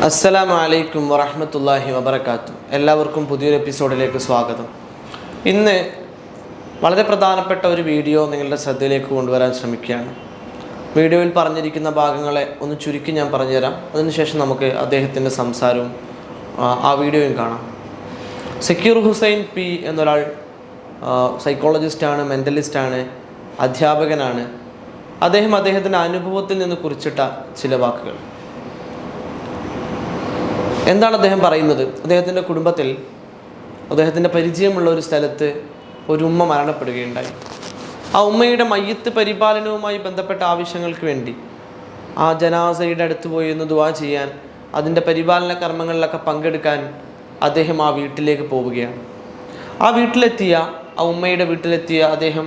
അസ്സലാമു അലൈക്കും വറഹ്മത്തുള്ളാഹി വബറകാതുഹു. എല്ലാവർക്കും പുതിയൊരു എപ്പിസോഡിലേക്ക് സ്വാഗതം. ഇന്ന് വളരെ പ്രധാനപ്പെട്ട ഒരു വീഡിയോ നിങ്ങളുടെ ശ്രദ്ധയിലേക്ക് കൊണ്ടുവരാൻ ശ്രമിക്കുകയാണ്. വീഡിയോയിൽ പറഞ്ഞിരിക്കുന്ന ഭാഗങ്ങളെ ഒന്ന് ചുരുക്കി ഞാൻ പറഞ്ഞുതരാം. അതിനുശേഷം നമുക്ക് അദ്ദേഹത്തിൻ്റെ സംസാരവും ആ വീഡിയോയും കാണാം. സക്കീർ ഹുസൈൻ പി എന്നൊരാൾ സൈക്കോളജിസ്റ്റാണ്, മെൻ്റലിസ്റ്റാണ്, അധ്യാപകനാണ്. അദ്ദേഹത്തിൻ്റെ അനുഭവത്തിൽ നിന്ന് കുറിച്ചിട്ട ചില വാക്കുകൾ. എന്താണ് അദ്ദേഹം പറയുന്നത്? അദ്ദേഹത്തിൻ്റെ കുടുംബത്തിൽ, അദ്ദേഹത്തിൻ്റെ പരിചയമുള്ള ഒരു സ്ഥലത്ത് ഒരു ഉമ്മ മരണപ്പെടുകയുണ്ടായി. ആ ഉമ്മയുടെ മയ്യത്ത് പരിപാലനവുമായി ബന്ധപ്പെട്ട ആവശ്യങ്ങൾക്ക് വേണ്ടി ആ ജനാസയുടെ അടുത്ത് പോയി ഒന്ന് ദുആ ചെയ്യാൻ, അതിൻ്റെ പരിപാലന കർമ്മങ്ങളിലൊക്കെ പങ്കെടുക്കാൻ അദ്ദേഹം ആ വീട്ടിലേക്ക് പോവുകയാണ്. ആ ഉമ്മയുടെ വീട്ടിലെത്തിയ അദ്ദേഹം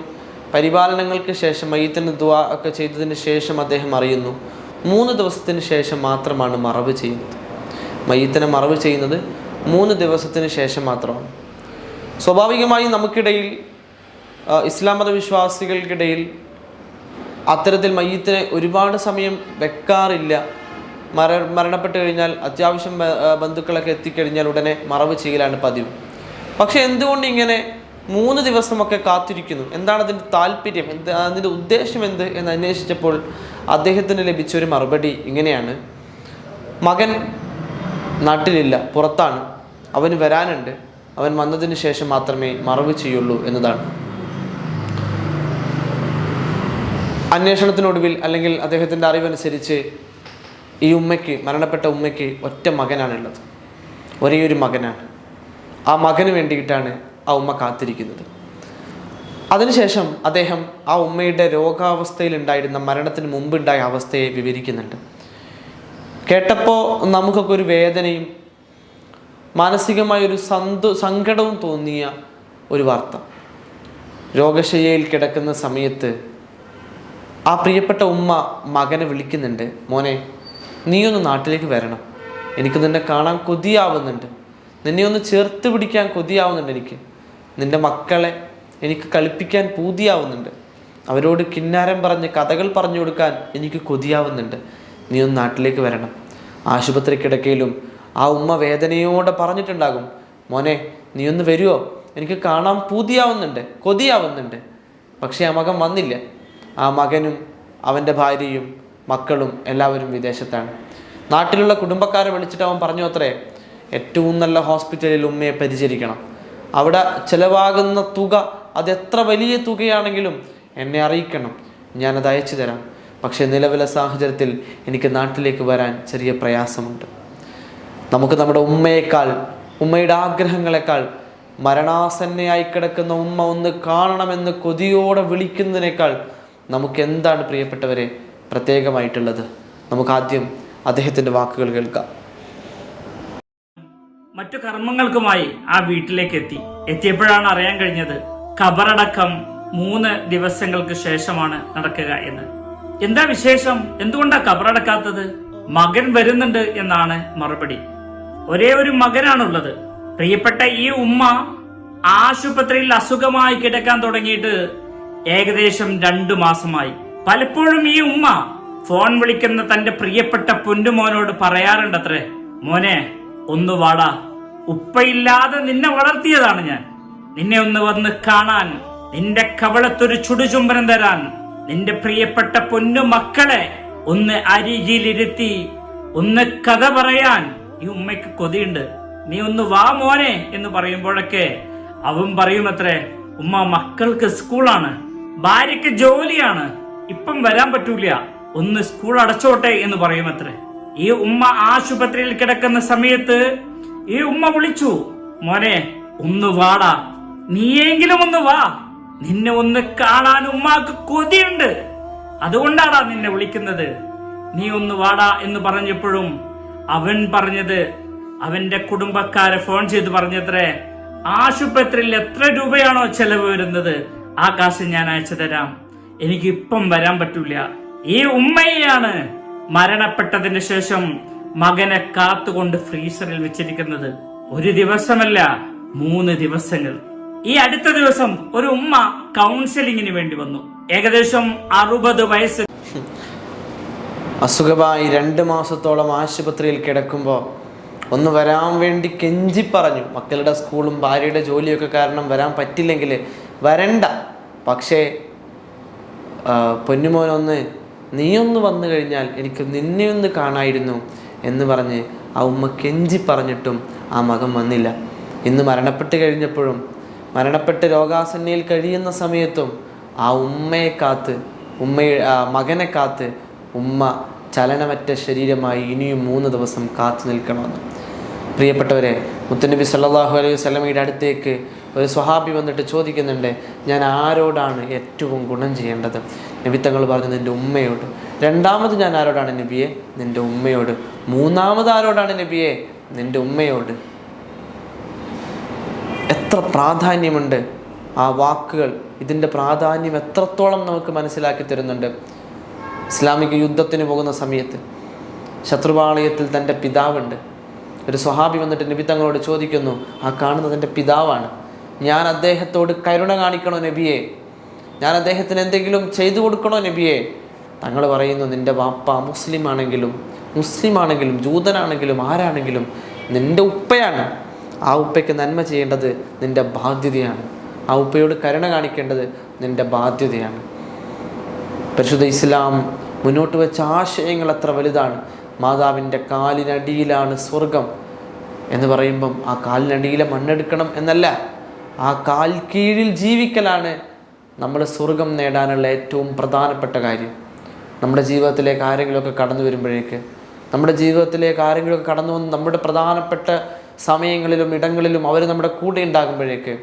പരിപാലനങ്ങൾക്ക് ശേഷം, മയ്യത്തിന് ദുആ ഒക്കെ ചെയ്തതിന് ശേഷം അദ്ദേഹം അറിയുന്നു 3 ദിവസത്തിന് ശേഷം മാത്രമാണ് മറവ് ചെയ്യുന്നത്. മയ്യത്തിനെ മറവ് ചെയ്യുന്നത് 3 ദിവസത്തിന് ശേഷം മാത്രമാണ്. സ്വാഭാവികമായും നമുക്കിടയിൽ, ഇസ്ലാം മത വിശ്വാസികൾക്കിടയിൽ അത്തരത്തിൽ മയ്യത്തിനെ ഒരുപാട് സമയം വെക്കാറില്ല. മരണപ്പെട്ട് കഴിഞ്ഞാൽ അത്യാവശ്യം ബന്ധുക്കളൊക്കെ എത്തിക്കഴിഞ്ഞാൽ ഉടനെ മറവ് ചെയ്യലാണ് പതിവ്. പക്ഷെ എന്തുകൊണ്ട് ഇങ്ങനെ 3 ദിവസമൊക്കെ കാത്തിരിക്കുന്നു? എന്താണ് അതിൻ്റെ താല്പര്യം, അതിൻ്റെ ഉദ്ദേശം എന്ത് എന്ന് അന്വേഷിച്ചപ്പോൾ അദ്ദേഹത്തിന് ലഭിച്ചൊരു മറുപടി ഇങ്ങനെയാണ്: മകൻ നാട്ടിലില്ല, പുറത്താണ്, അവന് വരാനുണ്ട്, അവൻ വന്നതിന് ശേഷം മാത്രമേ മറവ് ചെയ്യുള്ളൂ എന്നതാണ്. അന്വേഷണത്തിനൊടുവിൽ, അല്ലെങ്കിൽ അദ്ദേഹത്തിൻ്റെ അറിവനുസരിച്ച്, ഈ മരണപ്പെട്ട ഉമ്മയ്ക്ക് ഒറ്റ മകനാണുള്ളത്, ഒരേ ഒരു മകനാണ്. ആ മകന് വേണ്ടിയിട്ടാണ് ആ ഉമ്മ കാത്തിരിക്കുന്നത്. അതിനുശേഷം അദ്ദേഹം ആ ഉമ്മയുടെ രോഗാവസ്ഥയിലുണ്ടായിരുന്ന, മരണത്തിന് മുമ്പുണ്ടായ അവസ്ഥയെ വിവരിക്കുന്നുണ്ട്. കേട്ടപ്പോൾ നമുക്കൊക്കെ ഒരു വേദനയും മാനസികമായൊരു സങ്കടവും തോന്നിയ ഒരു വാർത്ത. രോഗശയ്യയിൽ കിടക്കുന്ന സമയത്ത് ആ പ്രിയപ്പെട്ട ഉമ്മ മകനെ വിളിക്കുന്നുണ്ട്: മോനെ, നീയൊന്ന് നാട്ടിലേക്ക് വരണം, എനിക്ക് നിന്നെ കാണാൻ കൊതിയാവുന്നുണ്ട്, നിന്നെ ഒന്ന് ചേർത്ത് പിടിക്കാൻ കൊതിയാവുന്നുണ്ട്, നിൻ്റെ മക്കളെ എനിക്ക് കളിപ്പിക്കാൻ പൂതിയാവുന്നുണ്ട്, അവരോട് കിന്നാരം പറഞ്ഞ് കഥകൾ പറഞ്ഞു കൊടുക്കാൻ എനിക്ക് കൊതിയാവുന്നുണ്ട്, നീ ഒന്ന് നാട്ടിലേക്ക് വരണം. ആശുപത്രി കിടക്കയിലും ആ ഉമ്മ വേദനയോടെ പറഞ്ഞിട്ടുണ്ടാകും: മോനെ, നീ ഒന്ന് വരുമോ, എനിക്ക് കാണാൻ പൂതിയാവുന്നുണ്ട്, കൊതിയാവുന്നുണ്ട്. പക്ഷേ ആ മകൻ വന്നില്ല. ആ മകനും അവൻ്റെ ഭാര്യയും മക്കളും എല്ലാവരും വിദേശത്താണ്. നാട്ടിലുള്ള കുടുംബക്കാരെ വിളിച്ചിട്ട് അവൻ പറഞ്ഞു അത്രേ: ഏറ്റവും നല്ല ഹോസ്പിറ്റലിൽ ഉമ്മയെ പരിചരിക്കണം, അവിടെ ചിലവാകുന്ന തുക അതെത്ര വലിയ തുകയാണെങ്കിലും എന്നെ അറിയിക്കണം, ഞാനത് അയച്ചു തരാം. പക്ഷേ നിലവിലെ സാഹചര്യത്തിൽ എനിക്ക് നാട്ടിലേക്ക് വരാൻ ചെറിയ പ്രയാസമുണ്ട്. നമുക്ക് നമ്മുടെ ഉമ്മയുടെ ആഗ്രഹങ്ങളെക്കാൾ മരണാസന്നയായി കിടക്കുന്ന ഉമ്മ ഒന്ന് കാണണമെന്ന് കൊതിയോടെ വിളിക്കുന്നതിനേക്കാൾ നമുക്ക് എന്താണ് പ്രിയപ്പെട്ടവരെ പ്രത്യേകമായിട്ടുള്ളത്? നമുക്ക് ആദ്യം അദ്ദേഹത്തിൻ്റെ വാക്കുകൾ കേൾക്കാം. മറ്റു കർമ്മങ്ങൾക്കുമായി ആ വീട്ടിലേക്ക് എത്തിയപ്പോഴാണ് അറിയാൻ കഴിഞ്ഞത് ഖബറടക്കം 3 ദിവസങ്ങൾക്ക് ശേഷമാണ് നടക്കുക എന്ന്. എന്താ വിശേഷം? എന്തുകൊണ്ടാ ഖബറടക്കാത്തത്? മകൻ വരുന്നുണ്ട് എന്നാണ് മറുപടി. ഒരേ ഒരു മകനാണുള്ളത്. പ്രിയപ്പെട്ട ഈ ഉമ്മ ആശുപത്രിയിൽ അസുഖമായി കിടക്കാൻ തുടങ്ങിയിട്ട് ഏകദേശം 2 മാസമായി. പലപ്പോഴും ഈ ഉമ്മ ഫോൺ വിളിക്കുന്ന തന്റെ പ്രിയപ്പെട്ട പൊന്നുമോനോട് പറയാറുണ്ടത്രേ: മോനെ, ഒന്ന് വാടാ, ഉപ്പയില്ലാതെ നിന്നെ വളർത്തിയതാണ് ഞാൻ, നിന്നെ ഒന്ന് വന്ന് കാണാൻ, നിന്റെ കവളത്തൊരു ചുടുചുംബനം തരാൻ, നിന്റെ പ്രിയപ്പെട്ട പൊന്നു മക്കളെ ഒന്ന് അരികിലിരുത്തി ഒന്ന് കഥ പറയാൻ ഈ ഉമ്മയ്ക്ക് കൊതിയുണ്ട്, നീ ഒന്ന് വാ മോനെ എന്ന് പറയുമ്പോഴൊക്കെ അവൻ പറയുമത്രേ: ഉമ്മ, മക്കൾക്ക് സ്കൂളാണ്, ഭാര്യക്ക് ജോലിയാണ്, ഇപ്പം വരാൻ പറ്റൂല, ഒന്ന് സ്കൂൾ അടച്ചോട്ടെ എന്ന് പറയുമത്രേ. ഈ ഉമ്മ ആശുപത്രിയിൽ കിടക്കുന്ന സമയത്ത് ഈ ഉമ്മ വിളിച്ചു: മോനെ, ഒന്ന് വാടാ, നീയെങ്കിലും ഒന്ന് വാ, നിന്നെ ഒന്ന് കാണാൻ ഉമ്മാക്ക് കൊതിയുണ്ട്, അതുകൊണ്ടാടാ നിന്നെ വിളിക്കുന്നത്, നീ ഒന്ന് വാടാ എന്ന് പറഞ്ഞപ്പോഴും അവൻ പറഞ്ഞത്, അവന്റെ കുടുംബക്കാരെ ഫോൺ ചെയ്ത് പറഞ്ഞത്രേ: ആശുപത്രിയിൽ എത്ര രൂപയാണോ ചെലവ് വരുന്നത്, ആ കാശ് ഞാൻ അയച്ചു തരാം, എനിക്ക് ഇപ്പം വരാൻ പറ്റൂല. ഈ ഉമ്മയെയാണ് മരണപ്പെട്ടതിന് ശേഷം മകനെ കാത്തുകൊണ്ട് ഫ്രീസറിൽ വെച്ചിരിക്കുന്നത്. 1 ദിവസമല്ല, 3 ദിവസങ്ങൾ. ഈ അടുത്ത ദിവസം ഒരു ഉമ്മ കൗൺസിലിങ്ങിന് വേണ്ടി വന്നു. ഏകദേശം 60 വയസ്സ്. അസുഖമായി 2 മാസത്തോളം ആശുപത്രിയിൽ കിടക്കുമ്പോൾ ഒന്ന് വരാൻ വേണ്ടി കെഞ്ചി പറഞ്ഞു. മക്കളുടെ സ്കൂളും ഭാര്യയുടെ ജോലിയൊക്കെ കാരണം വരാൻ പറ്റില്ലെങ്കിൽ വരണ്ട, പക്ഷേ പൊന്നുമോനൊന്ന് നീയൊന്ന് വന്നു കഴിഞ്ഞാൽ എനിക്ക് നിന്നെ ഒന്ന് കാണായിരുന്നു എന്ന് പറഞ്ഞ് ആ ഉമ്മ കെഞ്ചി പറഞ്ഞിട്ടും ആ മകൻ വന്നില്ല. ഇന്ന് മരണപ്പെട്ട് കഴിഞ്ഞപ്പോഴും, മരണപ്പെട്ട് രോഗാസന്നയിൽ കഴിയുന്ന സമയത്തും ആ ഉമ്മയെ കാത്ത്, മകനെ കാത്ത് ഉമ്മ ചലനമറ്റ ശരീരമായി ഇനിയും 3 ദിവസം കാത്തു നിൽക്കണമെന്ന്. പ്രിയപ്പെട്ടവരെ, മുത്തുനബി സല്ലല്ലാഹു അലൈഹി വസല്ലമയുടെ അടുത്തേക്ക് ഒരു സ്വഹാബി വന്നിട്ട് ചോദിക്കുന്നുണ്ട്, ഞാൻ ആരോടാണ് ഏറ്റവും ഗുണം ചെയ്യേണ്ടത്? നബി തങ്ങൾ പറഞ്ഞു, നിൻ്റെ ഉമ്മയോട്. രണ്ടാമത് ഞാൻ ആരോടാണ് നബിയെ? നിൻ്റെ ഉമ്മയോട്. മൂന്നാമത് ആരോടാണ് നബിയെ? നിൻ്റെ ഉമ്മയോട്. എത്ര പ്രാധാന്യമുണ്ട് ആ വാക്കുകൾ! ഇതിൻ്റെ പ്രാധാന്യം എത്രത്തോളം നമുക്ക് മനസ്സിലാക്കി തരുന്നുണ്ട്. ഇസ്ലാമിക യുദ്ധത്തിന് പോകുന്ന സമയത്ത് ശത്രുപാളയത്തിൽ തൻ്റെ പിതാവുണ്ട്. ഒരു സ്വഹാബി വന്നിട്ട് നബി തങ്ങളോട് ചോദിക്കുന്നു, ആ കാണുന്നത് എൻ്റെ പിതാവാണ്, ഞാൻ അദ്ദേഹത്തോട് കരുണ കാണിക്കണോ നബിയെ? ഞാൻ അദ്ദേഹത്തിന് എന്തെങ്കിലും ചെയ്തു കൊടുക്കണോ നബിയെ? തങ്ങൾ പറയുന്നു, നിൻ്റെ വാപ്പ മുസ്ലിം ആണെങ്കിലും ജൂതനാണെങ്കിലും ആരാണെങ്കിലും നിൻ്റെ ഉപ്പയാണ്. ആ ഉപ്പയ്ക്ക് നന്മ ചെയ്യേണ്ടത് നിൻ്റെ ബാധ്യതയാണ്. ആ ഉപ്പയോട് കരുണ കാണിക്കേണ്ടത് നിൻ്റെ ബാധ്യതയാണ്. പരിശുദ്ധ ഇസ്ലാം മുന്നോട്ട് വെച്ച ആശയങ്ങൾ എത്ര വലുതാണ്. മാതാവിൻ്റെ കാലിനടിയിലാണ് സ്വർഗം എന്ന് പറയുമ്പം ആ കാലിനടിയിലെ മണ്ണെടുക്കണം എന്നല്ല, ആ കാൽ കീഴിൽ ജീവിക്കലാണ് നമ്മൾ സ്വർഗം നേടാനുള്ള ഏറ്റവും പ്രധാനപ്പെട്ട കാര്യം. നമ്മുടെ ജീവിതത്തിലേക്ക് ആരെങ്കിലുമൊക്കെ കടന്നു വരുമ്പോഴേക്ക്, നമ്മുടെ ജീവിതത്തിലേക്ക് ആരെങ്കിലുമൊക്കെ കടന്നു വന്ന് നമ്മുടെ പ്രധാനപ്പെട്ട സമയങ്ങളിലും ഇടങ്ങളിലും അവർ നമ്മുടെ കൂടെ ഉണ്ടാകുമ്പോഴേക്ക്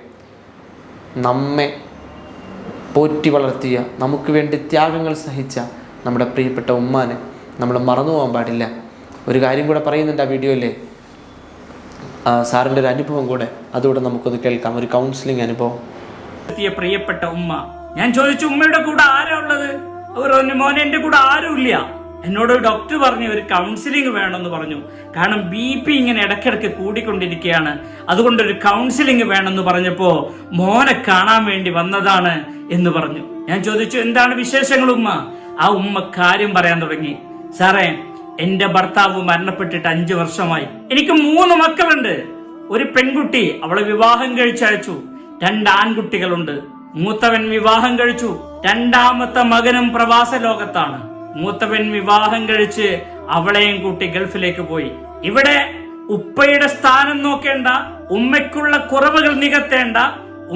നമ്മെ പോറ്റി വളർത്തിയ, നമുക്ക് വേണ്ടി ത്യാഗങ്ങൾ സഹിച്ച നമ്മുടെ പ്രിയപ്പെട്ട ഉമ്മാനെ നമ്മൾ മറന്നു പോകാൻ പാടില്ല. ഒരു കാര്യം കൂടെ പറയുന്നുണ്ട് ആ വീഡിയോയിലെ, സാറിൻ്റെ ഒരു അനുഭവം കൂടെ അതുകൂടെ നമുക്കൊന്ന് കേൾക്കാം. ഒരു കൗൺസിലിംഗ് അനുഭവം. പ്രിയപ്പെട്ട ഉമ്മ, ഞാൻ ചോദിച്ചു, ഉമ്മയുടെ കൂടെ ആരാ ഉള്ളത്? മോനെ, എൻ്റെ കൂടെ ആരുമില്ല. എന്നോട് ഡോക്ടർ പറഞ്ഞു ഒരു കൗൺസിലിംഗ് വേണമെന്ന് പറഞ്ഞു. കാരണം BP ഇങ്ങനെ ഇടയ്ക്കിടയ്ക്ക് കൂടിക്കൊണ്ടിരിക്കുകയാണ്, അതുകൊണ്ടൊരു കൗൺസിലിംഗ് വേണമെന്ന് പറഞ്ഞപ്പോ മോനെ കാണാൻ വേണ്ടി വന്നതാണ് എന്ന് പറഞ്ഞു. ഞാൻ ചോദിച്ചു, എന്താണ് വിശേഷങ്ങൾ ഉമ്മ? ആ ഉമ്മ കാര്യം പറയാൻ തുടങ്ങി. സാറേ, എന്റെ ഭർത്താവ് മരണപ്പെട്ടിട്ട് 5 വർഷമായി. എനിക്ക് 3 മക്കളുണ്ട്. ഒരു പെൺകുട്ടി, അവളെ വിവാഹം കഴിച്ചയച്ചു. 2 ആൺകുട്ടികളുണ്ട്. മൂത്തവൻ വിവാഹം കഴിച്ചു. രണ്ടാമത്തെ മകനും പ്രവാസ ലോകത്താണ്. മൂത്തവൻ വിവാഹം കഴിച്ച് അവളെയും കൂട്ടി ഗൾഫിലേക്ക് പോയി. ഇവിടെ ഉപ്പയുടെ സ്ഥാനം നോക്കേണ്ട, ഉമ്മയ്ക്കുള്ള കുറവുകൾ നികത്തേണ്ട,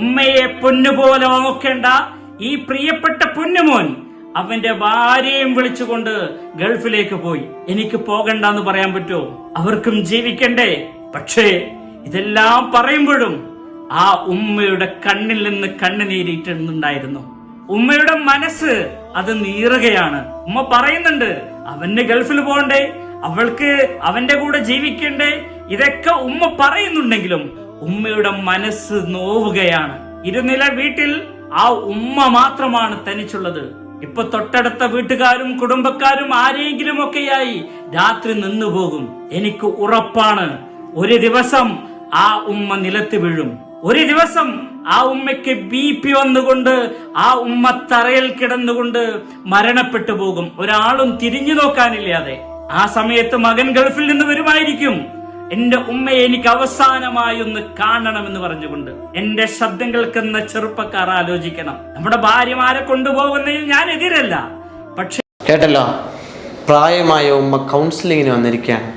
ഉമ്മയെ പൊന്നുപോലെ നോക്കേണ്ട ഈ പ്രിയപ്പെട്ട പൊന്നുമോൻ അവന്റെ ഭാര്യയും വിളിച്ചുകൊണ്ട് ഗൾഫിലേക്ക് പോയി. എനിക്ക് പോകണ്ടെന്ന് പറയാൻ പറ്റുമോ? അവർക്കും ജീവിക്കണ്ടേ? പക്ഷേ ഇതെല്ലാം പറയുമ്പോഴും ആ ഉമ്മയുടെ കണ്ണിൽ നിന്ന് കണ്ണുനീരിട്ടുണ്ടായിരുന്നു. ഉമ്മയുടെ മനസ്സ് അത് നീറുകയാണ്. ഉമ്മ പറയുന്നുണ്ട്, അവന് ഗൾഫിൽ പോകണ്ടേ, അവൾക്ക് അവന്റെ കൂടെ ജീവിക്കണ്ടേ, ഇതൊക്കെ ഉമ്മ പറയുന്നുണ്ടെങ്കിലും ഉമ്മയുടെ മനസ്സ് നോവുകയാണ്. ഇരുനില വീട്ടിൽ ആ ഉമ്മ മാത്രമാണ് തനിച്ചുള്ളത്. ഇപ്പൊ തൊട്ടടുത്ത വീട്ടുകാരും കുടുംബക്കാരും ആരെങ്കിലും ഒക്കെയായി രാത്രി നിന്നുപോകും. എനിക്ക് ഉറപ്പാണ്, ഒരു ദിവസം ആ ഉമ്മ നിലത്ത് വീഴും. ഒരു ദിവസം ആ ഉമ്മയ്ക്ക് BP വന്നുകൊണ്ട് ആ ഉമ്മ തറയിൽ കിടന്നുകൊണ്ട് മരണപ്പെട്ടു പോകും, ഒരാളും തിരിഞ്ഞു നോക്കാനില്ലാതെ. ആ സമയത്ത് മകൻ ഗൾഫിൽ നിന്ന് വരുമായിരിക്കും. എന്റെ ഉമ്മയെ എനിക്ക് അവസാനമായി ഒന്ന് കാണണമെന്ന് പറഞ്ഞുകൊണ്ട്. എന്റെ ശബ്ദം കേൾക്കുന്ന ചെറുപ്പക്കാർ ആലോചിക്കണം. നമ്മുടെ ഭാര്യമാരെ കൊണ്ടുപോകുന്നതിൽ ഞാൻ എതിരല്ല, പക്ഷെ കേട്ടല്ലോ, പ്രായമായ ഉമ്മ കൗൺസിലിങ്ങിന് വന്നിരിക്കുകയാണ്.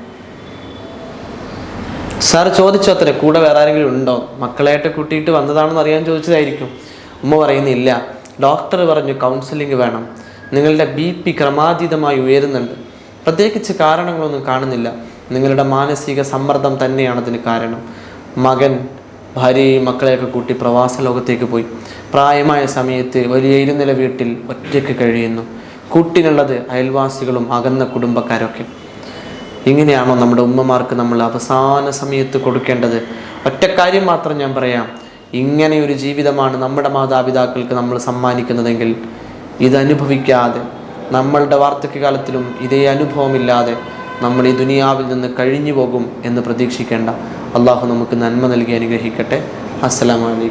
സാർ ചോദിച്ചു അത്രേ, കൂടെ വേറെ ആരെങ്കിലും ഉണ്ടോ, മക്കളായിട്ട് കൂട്ടിയിട്ട് വന്നതാണെന്ന് അറിയാൻ ചോദിച്ചതായിരിക്കും. ഉമ്മ പറയുന്നില്ല, ഡോക്ടർ പറഞ്ഞു കൗൺസിലിംഗ് വേണം, നിങ്ങളുടെ BP ക്രമാതീതമായി ഉയരുന്നുണ്ട്, പ്രത്യേകിച്ച് കാരണങ്ങളൊന്നും കാണുന്നില്ല, നിങ്ങളുടെ മാനസിക സമ്മർദ്ദം തന്നെയാണ് അതിന് കാരണം. മകൻ ഭാര്യയും മക്കളെയൊക്കെ കൂട്ടി പ്രവാസ ലോകത്തേക്ക് പോയി. പ്രായമായ സമയത്ത് വലിയ ഇരുനില വീട്ടിൽ ഒറ്റയ്ക്ക് കഴിയുന്നു. കൂട്ടിനുള്ളത് അയൽവാസികളും അകന്ന കുടുംബക്കാരൊക്കെ. ഇങ്ങനെയാണോ നമ്മുടെ ഉമ്മമാർക്ക് നമ്മൾ അവസാന സമയത്ത് കൊടുക്കേണ്ടത്? ഒറ്റക്കാര്യം മാത്രം ഞാൻ പറയാം, ഇങ്ങനെയൊരു ജീവിതമാണ് നമ്മുടെ മാതാപിതാക്കൾക്ക് നമ്മൾ സമ്മാനിക്കുന്നതെങ്കിൽ ഇതനുഭവിക്കാതെ, നമ്മളുടെ വാർദ്ധക്യകാലത്തിലും ഇതേ അനുഭവമില്ലാതെ നമ്മൾ ഈ ദുനിയാവിൽ നിന്ന് കഴിഞ്ഞു പോകും എന്ന് പ്രതീക്ഷിക്കേണ്ട. അള്ളാഹു നമുക്ക് നന്മ നൽകി അനുഗ്രഹിക്കട്ടെ. അസ്സലാമു അലൈക്കും.